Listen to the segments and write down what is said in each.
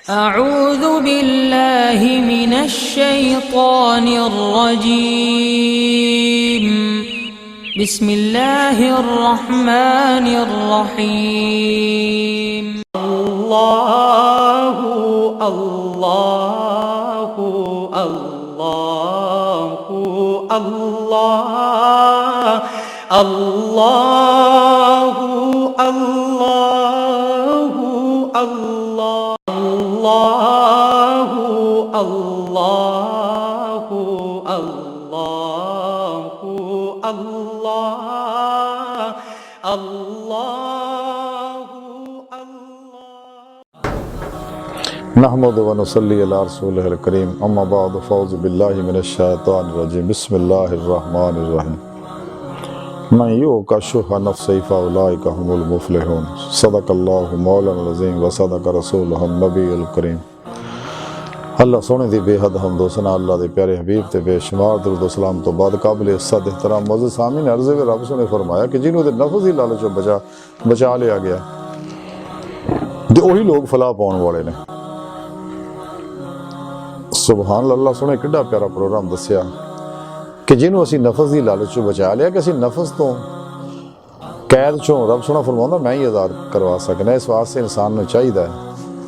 अऊज़ु बिल्लाहि मिनश्शैतानिर्रजीम। बिस्मिल्लाहिर्रहमानिर्रहीम। अल्लाहु अल्लाहु अल्लाहु अल्लाह अल्लाहु अल्लाहु अल्लाहु अल्लाहु अल्लाहु अल्लाह अल्लाहु नहमदु व नुसल्ली अला रसूलिहिल करीम अम्मा बाद फ़ौज़ु बिल्लाहि मिनश्शैतानिर रजीम बिस्मिल्लाहिर रहमानिर रहीम मन युक़शुह नफ़्सिही फ़उलाइका हुमुल मुफ़्लिहून सदक़ल्लाहु मौलाना अज़ीम व सदक़ रसूलुहुन नबीयुल करीम। अल्लाह सोने दी बेहद हम्द सना अल्लाह दे प्यारे हबीब ते बेशुमार दुरूद सलाम तो बाद काबिल इज़्ज़त एहतराम मोअज़्ज़ज़ सामीन अर्ज़ वे रब सोने फरमाया कि जिन्हों दे नफ्स दी लालच बचा लिया गया ते ओही लोग फलाह पाउण वाले ने। सुभान अल्लाह सोने किड्डा प्यारा प्रोग्राम दस्या कि जिन्हों असी नफस की लालच चो बचा लिया कि असी नफस तो कैद चों रब सोना फरमाउंदा मैं ही आज़ाद करवा सकना। इस वास्ते इंसान नूं चाहिदा है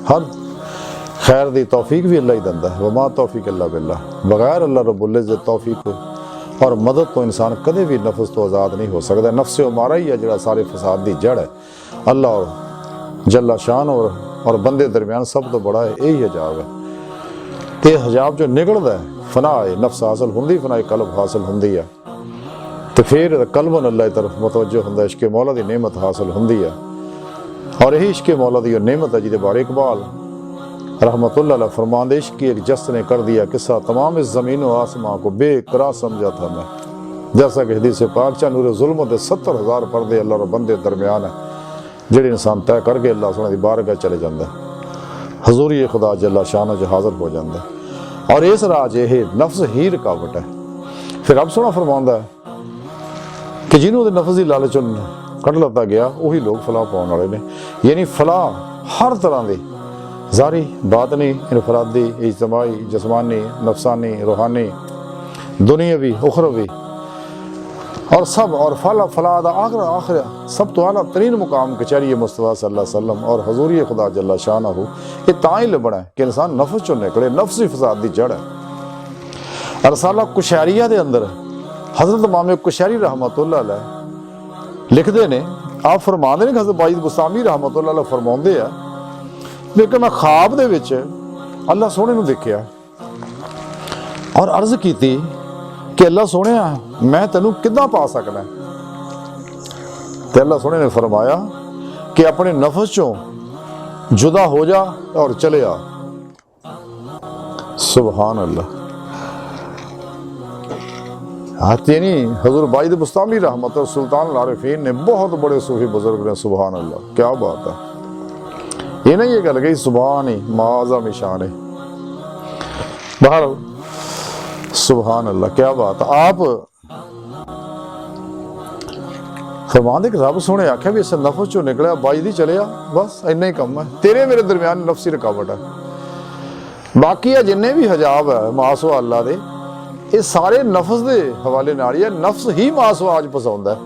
हर खैर दी तौफीक भी अल्लाह ही दिंदा है। वमा तौफीक अल्ला बिल्लाह, बगैर अल्लाह रब्बुल इज़्ज़त तौफीक और मदद तो इंसान कदे भी नफस तो आज़ाद नहीं हो सकता। नफ्स उमारा ही है जिहड़ा सारे फसाद की जड़ है। अल्लाह और जल्ला शान और बंदे दरमियान सब तो बड़ा है यही हिजाब है। ते हिजाब जो निकलता है फना नफ्स हासिल होंदी, फना कल्ब हासिल होंदी है, तो फिर कल्बन अल्लाह की तरफ मुतवज्जो होंदा, इश्क मौला की नेमत हासिल होंदी है। और यही इश्क मौला की नेमत है जिहदे बारे इकबाल रहमतुल्लाह अलैह फरमांदे, इश्क की एक जस्त ने कर दिया किस्सा, तमाम इस ज़मीन व आसमां को बेकरार समझा था मैं। जैसा कि हदीस पाक चा नूर ज़ुल्म दे 70,000 पर्दे अल्लाह और बंदे दरमियान है जिहड़े इंसान तय करके अल्लाह सोने की बारगाह चले जाता है, हजूरी खुदा जल्ला शान च हाज़िर हो जाता है। और इस राज ये नफ्स ही रुकावट है। फिर रब सोना फरमांदा है कि जिन्होंने नफ्स की लालच कढ़ लता गया वही लोग फलाह पाने वाले ने। यानी फलाह हर तरह की ज़ारी बातनी इनफरादी इज्तमाही जस्मानी नफसानी रूहानी दुनियावी उखरवी और सब और फलाह दा आखिर सब तो आला तरीन मुकाम कचहरी मुस्तफ़ा सल्लल्लाहु अलैहि वसल्लम और हजूरी खुदा जल्ला शानहू ये ताई लबना है कि इंसान नफ्स चो निकले। नफ्सी फसाद की जड़ है। रसाला कुशैरिया के अंदर हज़रत इमाम कुशैरी रहमतुल्लाह अलैह लिखते ने, आप फरमाते ने हज़रत बाइज़ बुस्तामी रहमतुल्लाह अलैह फरमाते हैं लेकिन मैं ख्वाब दे विच अल्लाह सोने नूं देखिया और अर्ज की कि अल्लाह सोने मैं तेनू किदां पा सकना। तो अल्लाह सोने ने फरमाया कि अपने नफ्स चों जुदा हो जा और चले आ। सुभान अल्लाह। यानी हजूर बाइद बुस्तामी रहमत सुल्तान आरिफीन ने बहुत बड़े सूफी बुजुर्ग ने। सुभान अल्लाह, क्या बात है। ये नहीं ये गल गई सुभान ही माज़म शान है बहर। सुभान अल्लाह, क्या बात। आप फरमांदे कि रब सोने आख्या भी इस नफ्स चो निकलिया बाई दी चले आ, बस इन्ना ही कम है। तेरे मेरे दरमियान नफ्सी रुकावट है। बाकी है जिन्ने भी हिजाब है मासवा अल्लाह दे ये सारे नफ्स के हवाले नाल है। नफ्स ही मासवा आज फसाउंदा है।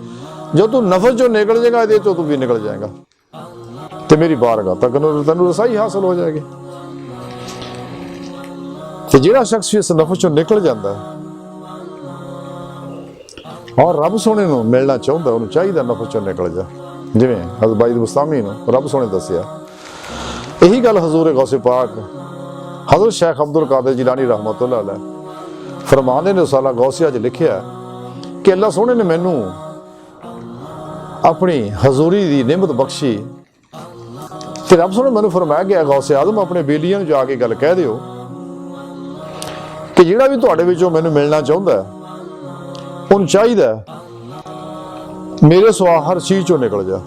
जो तू नफ्स चो निकल जाएगा ये चो तू भी निकल जाएगा तो मेरी बारगाह तक तेनू रसाई हासिल हो जाएगी। तो जिहड़ा शख्स इस नफ्स चो निकल जाता है और रब सोने नूं मिलना चाहुंदा उन्हें चाहिए नफ्स चो निकल जा। जिवें हज़रत बाइज़ बुस्तामी नूं रब सोने दसिया। यही गल हजूर गौसे पाक हज़रत शेख अब्दुल कादिर जिलानी रहमतुल्लाह अलैह फरमांदे ने रसाला गौसिया च लिखिया कि अल्लाह सोने ने मैनू अपनी हजूरी दी नेमत बख्शी ते रब सोने मैनू फरमाया कि गौसे आज़म अपने बेलियां जाके गल कह दिओ कि जिहड़ा भी तुहाडे विचों मैनू मिलना चाहुंदा है उन्हें चाहिए मेरे सवा हर चीज चो निकल जा।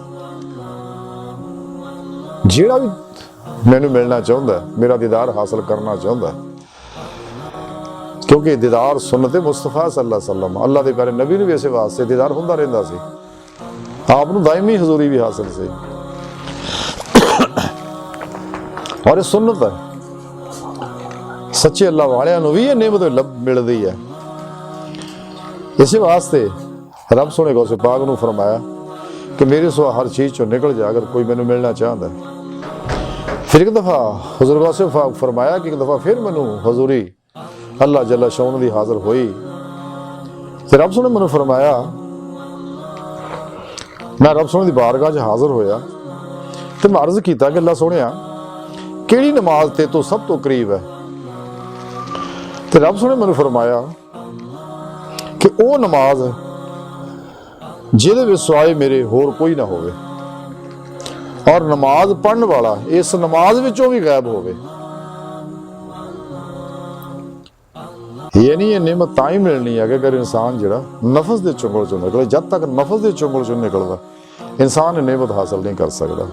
जिहड़ा भी मैनू मिलना चाहुंदा है मेरा दीदार हासिल करना चाहुंदा है, क्योंकि दीदार सुन्नत मुस्तफा सल्लल्लाहु अलैहि वसल्लम अल्लाह के प्यारे नबी ने भी इस वास्ते दीदार होंदा रहिंदा सी। आप नूं दायमी हजूरी भी हासिल सी और ये सुन्नत है सच्चे अल्लाह वालियां नूं भी ये नेमत मिलदी है। इसी वास्ते रब सोने गौसे पाक नूं फरमाया कि मेरे सिवा हर चीज़ चो निकल जा अगर कोई मैनू मिलना चाहता है। फिर एक दफ़ा हुज़ूर गौसे पाक फरमाया कि एक दफ़ा फिर मैनू हजूरी अल्लाह जल्ला शौन दी हाज़िर हुई। फिर रब सोने मैनू फरमाया, मैं रब सोने दी बारगाह च हाज़िर होया तो मैं अर्ज़ किया कि अल्लाह सोने किहड़ी नमाज ते तो सब तो करीब है। तो रब सोने मैनू फरमाया कि वो नमाज जिहदे विच सिवाए मेरे होर कोई ना होवे और नमाज पढ़न वाला इस नमाज विचों भी गायब होवे। ये नहीं, ये नेमत तां ही मिलनी है कि अगर इंसान जिहड़ा नफस दे चुंगल चों निकले। जब तक नफस दे चुंगल चों निकलदा इंसान नेमत हासिल नहीं कर सकता।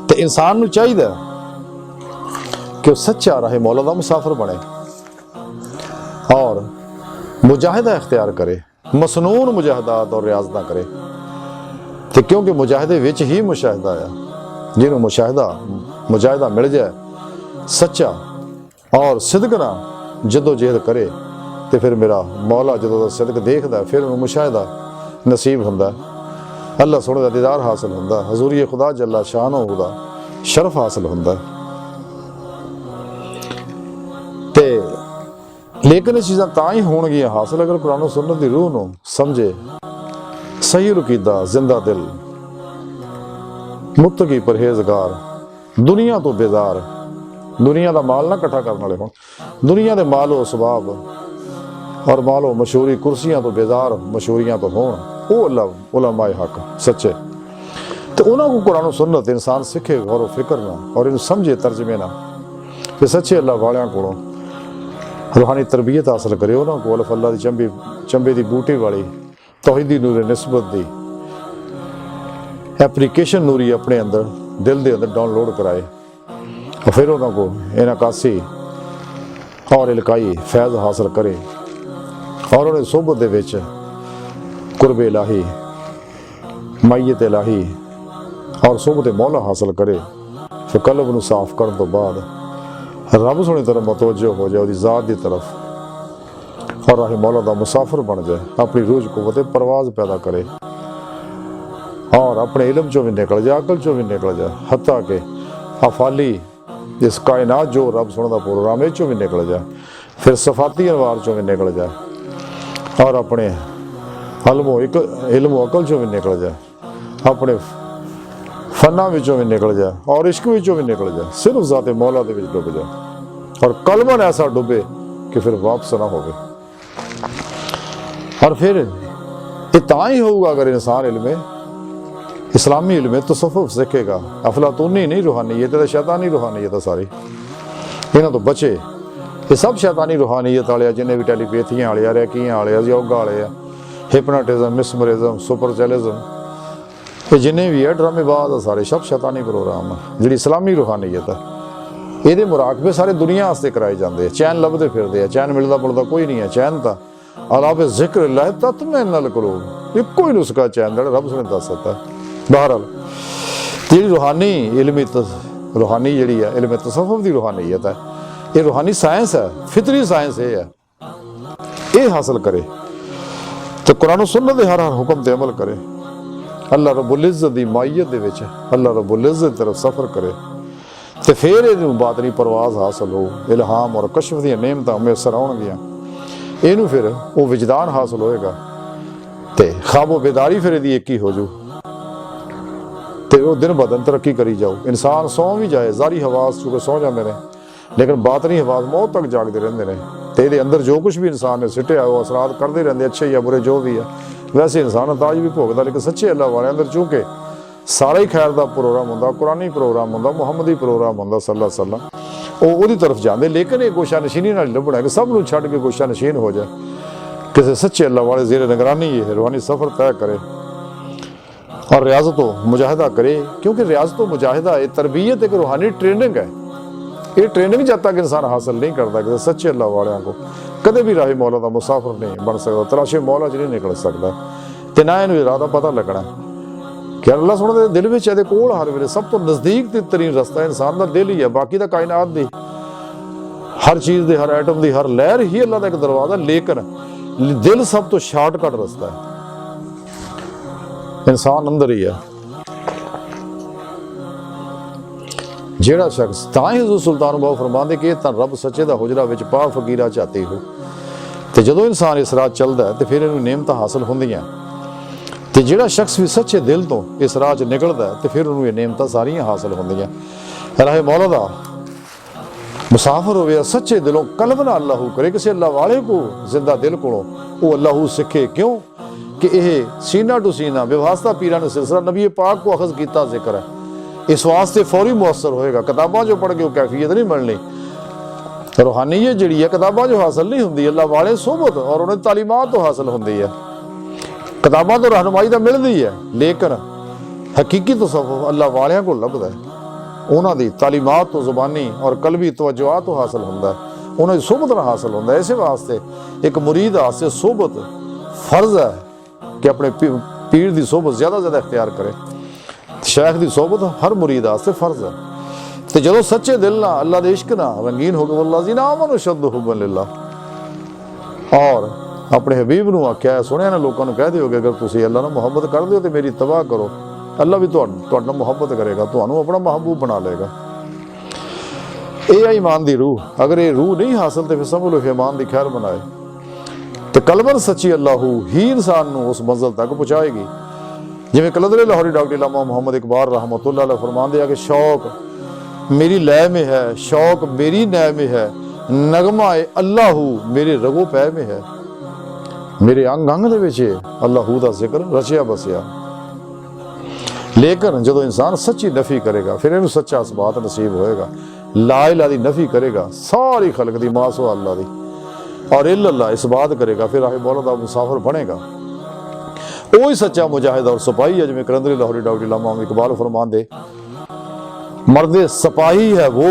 तो इंसान नूं चाहिदा कि वह सच्चा राहे मौला दा मुसाफिर बने और मुजाहिदा इख्तियार करे, मसनून मुजाहिदात और रियाज ना करे। तो क्योंकि मुजाहिदे विच ही मुशाहिदा है। जिन्होंने मुजाहिदा मिल जाए सच्चा और सिदक ना जदोजहद करे तो फिर मेरा मौला जदों सिदक देखदा फिर उन्हें मुशाहिदा नसीब हुंदा, अल्लाह सोने दा दीदार हासिल हुंदा, हजूरी खुदा जल्ला शान होदा शरफ हासिल हुंदा। ते लेकिन ये चीज़ां तां ही होणगियां हासिल अगर कुरान और सुन्नत दी रूह नूं समझे, सही रुकीदा, जिंदा दिल, मुत्तकी परहेजगार, दुनिया तो बेजार, दुनिया का माल ना इकट्ठा करने वाले होण, दुनिया के मालो सबाब और मालो मशहूरी कुर्सियां तो बेजार, मशहूरियां तो होण, वो अल्लाह उलमाए हक सच्चे। तो उन्होंने को कुरान और सुन्नत इंसान सीखे गौर व फिक्र ना और इन समझे तर्जमे ना कि सच्चे अल्लाह वालियां कोलों रूहानी तरबियत हासिल करे। उन्होंने को अल्लाह अल्लाह दी चंबे दी बूटी वाली तौहीदी नूर निस्बत दी एप्लीकेशन नूरी अपने अंदर दिल के अंदर डाउनलोड कराए और फिर उन्होंने को इनाकासी और इलकाई फैज़ हासिल करे और उन्हें सोबत दे विच कुर्ब इलाही, मैयत इलाही और सोबत मौला हासिल करे। फिर कल्ब नूं साफ करने तो बाद रब सोने तरफ मतवज्जो हो जाए, उसकी ज़ात की तरफ और राही मौला दा मुसाफिर बन जाए, अपनी रूज कुव्वत परवाज पैदा करे और अपने इल्म चों भी निकल जाए, अकल चों भी निकल जाए, हत्ता के अफाली इस कायनात जो रब सोने दा प्रोग्राम है चों भी निकल जाए, फिर सफाती अनवार चों भी निकल जाए और अपने इल्म अकल चों भी निकल जाए, अपने फन्ना विचों भी निकल जाए और इश्क विचों भी निकल जाए, सिर्फ ज़ाते मौला दे विच डुब जाए और कलमन ऐसा डुबे कि फिर वापस ना होवे। और फिर ये तां ही होगा अगर इंसान इल्मे इस्लामी इल्मे तसव्वुफ सीखेगा। अफलातूनी नहीं रूहानीयत है, शैतानी रूहानीयत है सारी, इन्हां तो बचे। ये सब शैतानी रूहानीयत वाले जिन्हें भी टेलीपैथियां वाले, रैकियां वाले, योगा वाले, हिप्नोटिज्म, मिसमरिज्म, सुपरचेलिज्म, ये जिन्हें भी है ड्रामेबाज है सारे, सब शैतानी प्रोग्राम है। जी इस्लामी रूहानीयत है ये मुराकबे सारे दुनिया वास्ते कराए जाते हैं। चैन लभदे फिरदे हैं, चैन मिलता मुलता कोई नहीं है। चैन तो अलावे जिक्र ला तत्मैन कलूब, एको ही नुस्खा चैन दा रब सुने दस सकता है। बहरहाल जी रूहानी इल्मी रूहानी जी है इल्म तसव्वुफ की रूहानीयत है, ये रूहानी साइंस है, फितरी साइंस ये है, ये हासिल करे तो कुरान और सुन्नत दे हर हुक्म ते अमल करे, अल्लाह रब्बुल इज़्ज़त दी मायत दे विच अल्लाह रब्बुल इज़्ज़त की तरफ सफ़र करे तो फिर ये बातनी परवाज हासिल हो, इल्हाम और कशफ दी नेमत मैसर आउणगियां, इनू फिर वो विजदान हासिल होएगा तो ख्वाबो बेदारी फिर यदि एक ही हो जू तो वो दिन ब दिन तरक्की करी जाओ। इंसान सौ भी जाए, जारी हवास चूँकि सौ जाते हैं लेकिन बातनी हवास मौत तक जागते रहते हैं तो ये अंदर जो कुछ भी इंसान ने सिटिया वो असरात करते रहते, अच्छे या बुरे जो भी है। वैसे इंसान ताज भी भोगता लेकिन सच्चे अल्लाह वाले अंदर चूँकि सारा ही खैर का प्रोग्राम होंदा, कुरानी प्रोग्राम होंदा, मुहम्मदी प्रोग्राम होंदा सल्लल्लाहु अलैहि वसल्लम, वो तरफ जाते। लेकिन ये गोशा नशीनी नाल लभना है कि सब कुछ छड्ड के गोशा नशीन हो जाए, किसी सच्चे अल्लाह वाले ज़ेरे निगरानी ये रूहानी सफ़र तय करे और रियाजत मुजाहिदा करे। क्योंकि रियाजत मुजाहिदा ये तरबियत एक रूहानी ट्रेनिंग है। ये ट्रेनिंग जब तक इंसान हासिल नहीं करता कि सच्चे अल्लाह वालों को कदे भी राही मौला का मुसाफिर नहीं बन सकता, तलाशे मौला च नहीं निकल सकता। तो ना इन्हें इरादा पता लगना ਕਿ ਅੱਲਾਹ ਸੁਣਨ ਦੇ ਦਿਲ ਵਿੱਚ ਇਹਦੇ ਕੋਲ ਹਰ ਵੇਲੇ ਸਭ ਤੋਂ ਨਜ਼ਦੀਕ ਤੇ ਤਰੀਨ ਰਸਤਾ ਇਨਸਾਨ ਦਾ ਦਿਲ ਹੀ ਹੈ। ਬਾਕੀ ਦਾ ਕਾਇਨਾਤ ਦੀ ਹਰ ਚੀਜ਼ ਦੇ, ਹਰ ਐਟਮ ਦੀ, ਹਰ ਲਹਿਰ ਹੀ ਅੱਲਾਹ ਦਾ ਇੱਕ ਦਰਵਾਜ਼ਾ, ਲੇਕਿਨ ਦਿਲ ਸਭ ਤੋਂ ਸ਼ਾਰਟਕਟ ਰਸਤਾ ਹੈ। ਇਨਸਾਨ ਅੰਦਰ ਹੀ ਹੈ। ਜਿਹੜਾ ਸ਼ਖਸ, ਤਾਂ ਹੀ ਹਜ਼ੂਰ ਸੁਲਤਾਨ ਬਾਹੂ ਫਰਮਾਉਂਦੇ ਕਿ ਇਹ ਤਾਂ ਰੱਬ ਸੱਚੇ ਦਾ ਹੁਜਰਾ ਵਿੱਚ ਪਾ ਫਕੀਰਾ ਚਾਹਤੇ ਹੋ। ਤੇ ਜਦੋਂ ਇਨਸਾਨ ਇਸ ਰਾਹ ਚੱਲਦਾ ਤੇ ਫਿਰ ਇਹਨੂੰ ਨੇਮਤਾਂ ਹਾਸਲ ਹੁੰਦੀਆਂ। ਤੇ ਜਿਹੜਾ ਸ਼ਖਸ ਵੀ ਸੱਚੇ ਦਿਲ ਤੋਂ ਇਸ ਰਾਹ 'ਚ ਨਿਕਲਦਾ ਤੇ ਫਿਰ ਉਹਨੂੰ ਇਹ ਨੇਮਤਾਂ ਸਾਰੀਆਂ ਹਾਸਲ ਹੁੰਦੀਆਂ। ਰਾਹੇ ਮੌਲਾ ਦਾ ਮੁਸਾਫਰ ਹੋਵੇ, ਸੱਚੇ ਦਿਲੋਂ ਕਲਬ ਨਾਲ ਅੱਲਾਹੂ ਕਰੇ, ਕਿਸੇ ਅੱਲਾਹ ਵਾਲੇ ਕੋ ਜ਼ਿੰਦਾ ਦਿਲ ਕੋਲੋਂ ਉਹ ਅੱਲਾਹੂ ਸਿੱਖੇ। ਕਿਉਂ ਕਿ ਇਹ ਸੀਨਾ ਟੂ ਸੀਨਾ ਬੇਵਾਸਤਾ ਪੀਰਾਂ ਨੇ ਸਿਲਸਿਲਾ ਨਬੀ ਪਾਕ ਕੋ ਅਖਜ਼ ਕੀਤਾ ਜ਼ਿਕਰ ਹੈ। ਇਸ ਵਾਸਤੇ ਫੌਰੀ ਮੁਅੱਸਰ ਹੋਏਗਾ। ਕਿਤਾਬਾਂ ਜੋ ਪੜ੍ਹ ਕੇ ਉਹ ਕੈਫੀਅਤ ਨਹੀਂ ਮਿਲਣੀ। रूहानियत जी है किताबों जो हासिल नहीं होंगी, अल्लाह वाले सोबत और उन्हें तालीमात तो हासिल होंगी है। किताबों तो रहनुमाई तो मिलती है, लेकिन हकीकी तसव्वुफ अल्लाह वालियां को लभदा है। उन्हां दी तालीमात तो जुबानी और कलबी तवज्जुआत तो हासिल होंदा है, उन्हां दी सोबत नाल हासिल होंदा है। इस वास्ते एक मुरीद वास्ते सोबत फर्ज है कि अपने पीर दी सोबत ज़्यादा ज़्यादा इख्तियार करे। शेख दी सोबत हर मुरीद वास्ते फर्ज है। तो जो सच्चे दिल ना अल्लाह दे इश्क ना रंगीन हो गए वल्लाज़ीना आमनू अशद्दु हुब्बन लिल्लाह, और अपने हबीब नू आख्या सुनिया ना लोगों कह दिओगे अगर तुसीं अल्लाह नाल मुहब्बत कर दिओ तो मेरी तबाह करो, अल्लाह भी तुहाडे नाल मुहब्बत करेगा, तुहानू अपना महबूब बना लेगा। ये ईमान दी रूह, अगर ये रूह नहीं हासिल तो फिर समझ लो ईमान दी खैर बनाए। तो कलबन सच्ची अल्लाहू ही इंसान नू उस मंजिल तक पहुँचाएगी। जिवें कलंदर लाहौरी डॉक्टर इलामा मोहम्मद इकबाल रहमतुल्लाह अलैह फरमांदे आ कि शौक मेरी लय में है, शौक मेरी नय में है, नगमा अल्लाहू मेरे रगो पै में है, मेरे अंग अंग दे विच अल्लाहू दा जिक्र रचिया बसिया। लेकिन जो इंसान सच्ची नफी करेगा फिर इन्हू सच्चा इसबात नसीब होएगा। ला इलाहा दी नफी करेगा सारी खलक दी मासो अल्लाह दी, और इल्लल्लाह इस बात करेगा फिर आगे मौला दा मुसाफिर बनेगा। वही सच्चा मुजाहिद और सिपाही है। जिवें कलंदर लाहौरी डॉक्टर इलामा इकबाल फरमांदे मर्द सिपाही है वो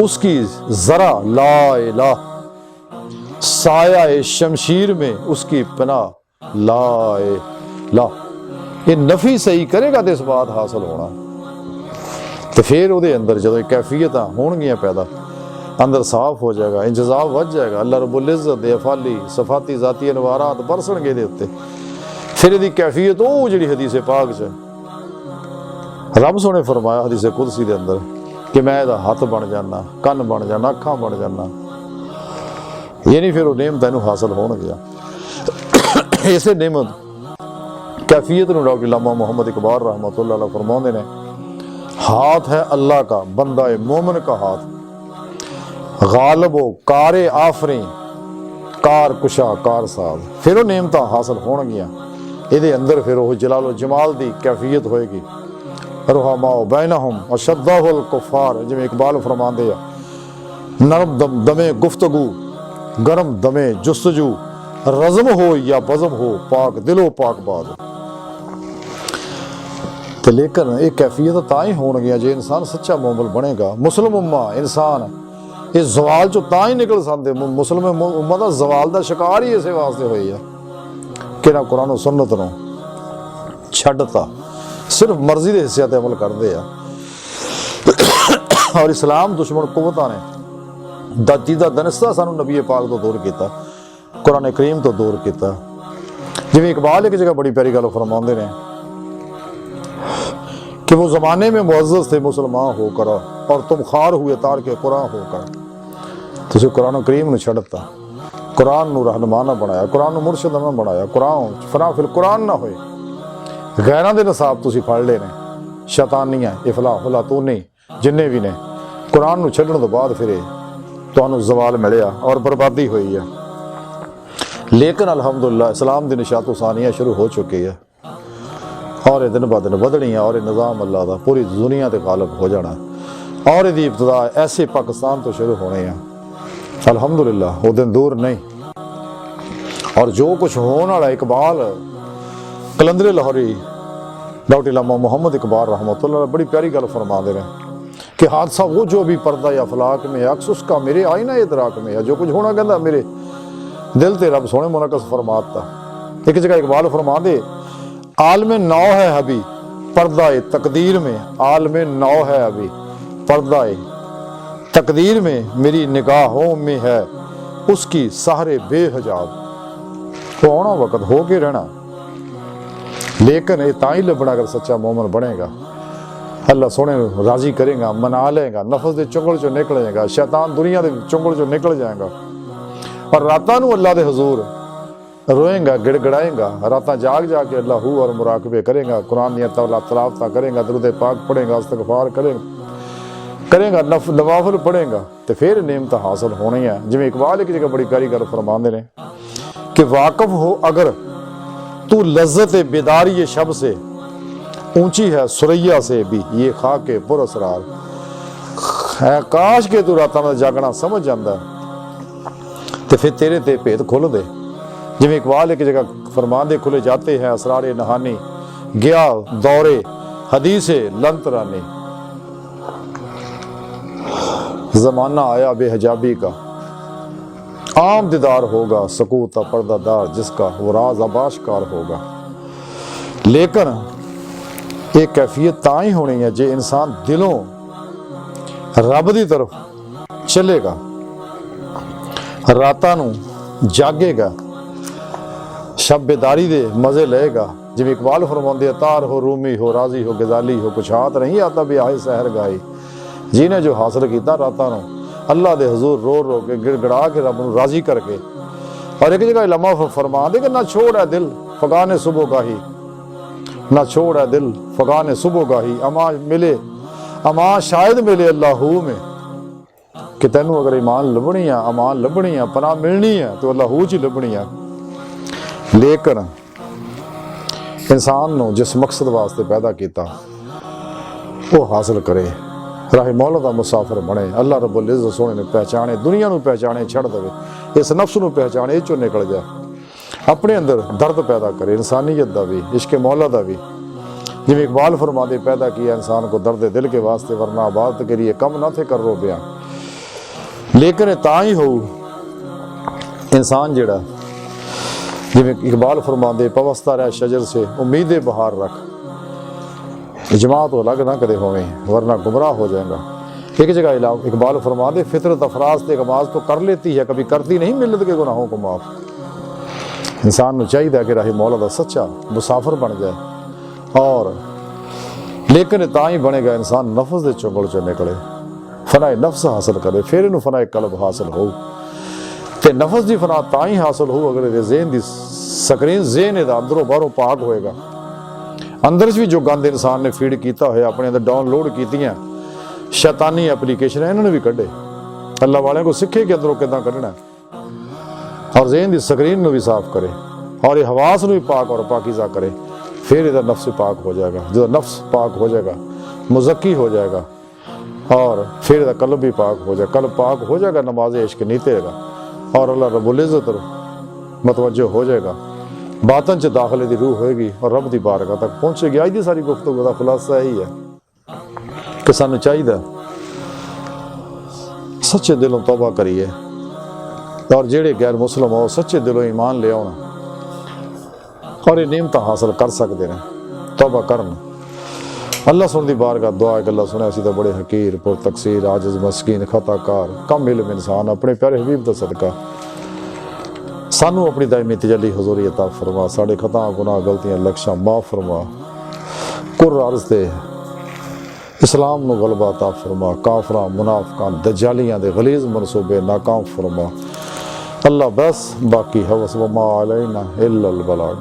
उसकी जरा ला इलाह, साया शमशीर में उसकी पनाह ला इलाह। ये नफी सही करेगा तो इस बात हासिल होना। तो फिर वो अंदर जो कैफियत होंगियां पैदा, अंदर साफ हो जाएगा, इंतजाम वध जाएगा। अल्लाह रब्बुल इज़्ज़त दे अफाली सफाती जाती अनवारात बरसणगे दे उत्ते। फिर इसकी कैफियत वो जी हदीस पाक च रब सोने फरमाया हदीस कुदसी दे अंदर कि मैं इहदा हथ बन जाना, कन बन जाना, अखां बन जाना। ये नहीं फिर वो नेमत इनू हासिल होणगियां। इसे नेमत कैफियत नू डॉक्टर इलामा मोहम्मद इकबाल रहमतुल्लाह अलैह फरमाउंदे ने, हाथ है अल्लाह का बंदा ए मोमिन का हाथ, गालिबो कारे आफरी कार कुशा कार साज। फिर वो नेमत हासिल होणगियां। इहदे अंदर फिर वो जलालो जमाल दी कैफियत होएगी। रुहमाओ बैनहुम अशद्दहुल कुफ़ार, जिवें इकबाल फरमांदे आ, नरम दमे गुफ्तगू गरम दमे जुस्तजू, रज़म हो या बज़म हो पाक दिलो पाक बाद। तो लेकिन ये कैफियत तां ही होणगियां जे इंसान सच्चा मोमिन बनेगा। मुस्लिम उम्मा इंसान इस जवाल चो तां ही निकल सकदे। मुस्लिम उम्मा दा जवाल दा शिकार ही इसे वास्ते होई है कि ना कुरान सुन्नत नूं छड्डता, सिर्फ मर्जी के हिस्से अमल करते हैं। और इस्लाम दुश्मन कुवतां ने दाजीदा दनिस्ता सानू नबी पाक तो दूर किया, कुरान करीम तो दूर किया। जिवें इकबाल एक जगह बड़ी प्यारी गल फरमाते हैं कि वो ज़माने में मुअज़्ज़ज़ थे मुसलमान होकर और तुम खार हुए तार के कुरान होकर। तुसीं कुरान करीम नूं छड्डता, कुरान नूं रहनुमा ना बनाया, कुरान नूं मुर्शिद ना बनाया, कुरान फना फिल कुरान ना होए, गैरां दे नसाब तुसीं फड़ ले ने, शैतानियां इफलातूनी जिन्ने भी ने। कुरान नूं छड्डण तो बाद फिर तुहानूं ज़वाल मिलिया और बर्बादी हुई है। लेकिन अल्हम्दुलिल्लाह इस्लाम दी निशातो सानियां शुरू हो चुकी है और दिन ब दिन बधनी है, और निज़ाम अल्लाह दा पूरी दुनिया ते गालिब हो जाना। और इसकी इब्तदा ऐसे पाकिस्तान तो शुरू होने हैं। अल्हम्दुलिल्लाह वो दिन दूर नहीं। और जो कुछ होने वाला इकबाल कलंदर लाहौरी डॉक्टर इलामा मोहम्मद इकबाल रहमतुल्लाह बड़ी प्यारी गल फरमा दे रहे कि हादसा वो जो भी पर्दा या फलाक में अक्स उसका मेरे आईना इदराक में है। जो कुछ होना कहता मेरे दिल ते रब सोने मुनकस फरमाता। एक जगह इकबाल फरमा दे, आलम नौ है हबी पर्दा तकदीर में आलम नौ है अभी, पर्दा तकदीर में मेरी निगाहों में है उसकी सारे बेहजाब। वो आना वक्त हो के रहना, लेकिन ये तां ही लभना अगर सच्चा मोमन बनेगा। अल्लाह सोने राजी करेगा, मना लेगा, नफस के चुंगल चो निकल जाएगा, शैतान दुनिया के चुंगल चो निकल जाएगा। और रातां नूं अल्लाह दे हजूर रोएगा, गिड़गड़ाएगा, रातां जाग जाके अल्लाह और मुराकबे करेगा, कुरान दी तलावत करेगा, दरूद पाक पढ़ेगा, इस्तगफार करेगा, नवाफिल पढ़ेगा, तो फिर नेमत हासिल होनी है। जिवें इकबाल एक जगह बड़ी प्यारी गल फरमाते हैं कि वाकफ हो अगर तू लज्जत बेदारी शब से, ऊंची है सुरैया से भी ये खाके पुरअसरार है। काश के तू रातां दा जागना समझ जाता तो फिर तेरे ते भेद खुल दे। जिवें इकबाल एक जगह फरमाते खुले जाते हैं असरारे नहानी, गया दौरे हदीसे लंतरानी। जमाना आया बेहजाबी का, आम दीदार होगा सकूता पर्दादार जिसका वो राज आबाशकार होगा। लेकिन एक कैफियत तां ही होनी है जे इंसान दिलों रब दी तरफ चलेगा, रातां नूं जागेगा, शब बेदारी दे मजे लेगा। जिवें इकबाल फरमाते तार हो रूमी हो राजी हो गजाली हो कुछ हाथ नहीं आता भी आए सहर गाई। जिन्हें जो हासिल किया रातां नूं अल्लाह दे हजूर रो रो के गिड़गड़ा के रब नूं राजी करके। और एक जगह लम्हा फरमा दे कि ना छोड़ है दिल फगाने सुबह गाही, ना छोड़ है दिल फगाने सुबह गाही, अमा मिले अमा शायद मिले अल्लाहू में। कि तैनू अगर ईमान लभनी है, अमान लभनी है, पनाह मिलनी है तो अल्लाहू च ही लभनी है। लेकिन इंसान नूं जिस मकसद वास्ते पैदा किया वो हासिल करे, राहे मौला दा मुसाफिर बने, अल्लाह रब्बुल इज़्ज़त सोने ने पहचाने, दुनिया नूं पहचाने, छड़ देवे, इस नफ्स नूं पहचाने, इस चों निकल जाए, अपने अंदर दर्द पैदा करे, इंसानियत दा भी, इश्क मौला दा भी। जिवें इकबाल फरमाते पैदा किया इंसान को दर्द दिल के वास्ते, वरना इबादत के लिए कम ना थे कर रो बयां। लेकिन तां ही हो इंसान जिहड़ा, जिवें इकबाल फरमाते पवस्ता रह शजर से उम्मीद बहार रख, जमात तो अलग ना कदे होवे वरना गुमराह हो जाएगा। एक जगह इकबाल फरमाते फितरत अफराज ते नमाज तो कर लेती है कभी करती नहीं मिल्लत के गुनाहों को माफ। इंसान को चाहिए कि राही मौला दा सच्चा मुसाफिर बन जाए। और लेकिन तां ही बनेगा इंसान नफ्स दे चुंगल चो निकले, फनाए नफ्स हासिल करे, फिर इनू फनाए कल्ब हासिल हो। ते नफ्स की फना तां ही हासिल हो अगर ज़हन की स्क्रीन ज़हन इहदा अंदरों बाहरों पाक होएगा। अंदर भी जो गंद इंसान ने फीड किया होया, अपने अंदर डाउनलोड कीतियां शैतानी एप्लीकेशन इन्होंने भी कढ़े, अल्लाह वाले को सीखे कि अंदरों किदां कढ़ना, और ज़हन की स्क्रीन भी साफ करे और ये हवास भी पाक और पाकीज़ा करे, फिर इधर नफ्स पाक हो जाएगा। जो नफ्स पाक हो जाएगा मुज़क्की हो जाएगा और फिर इधर कल्ब भी पाक हो जाएगा। कल्ब पाक हो जाएगा, नमाज इश्क नीतेगा और अल्लाह रब्बुल इज़्ज़त मतवज्जो हो जाएगा, बातन च दाखिले की रूह होएगी और रब की बारगाह तक पहुँचेगी। अज की सारी गुफ्तगू का खुलासा यही है कि सानू चाहिए सच्चे दिलों तौबा करिए, और जेड़े गैर मुस्लिम हो सच्चे दिलों ईमान ले आना और ये नेमत हासिल कर सकते हैं, तौबा करन। अल्लाह सुन दी बारगाह दुआ है। अल्लाह सुने असी तो बड़े हकीर पुर तकसीर आजिज़ मस्कीन खताकार कम इल्म इंसान, अपने प्यारे हबीब दा सदका सानू अपनी दायमी तजल्ली हुज़ूरी अता फरमा, साढ़े खता गुनाह गलतियां लक्ष्यां माफ़ फरमा, कुर अर्ज़ दे इस्लाम नू गलबा अता फरमा, काफरां मुनाफिकां दज्जालियां दे गलीज़ मनसूबे नाकाम फरमा। अल्लाह बस बाकी हवस व मा अलैना इल्लल बलाग।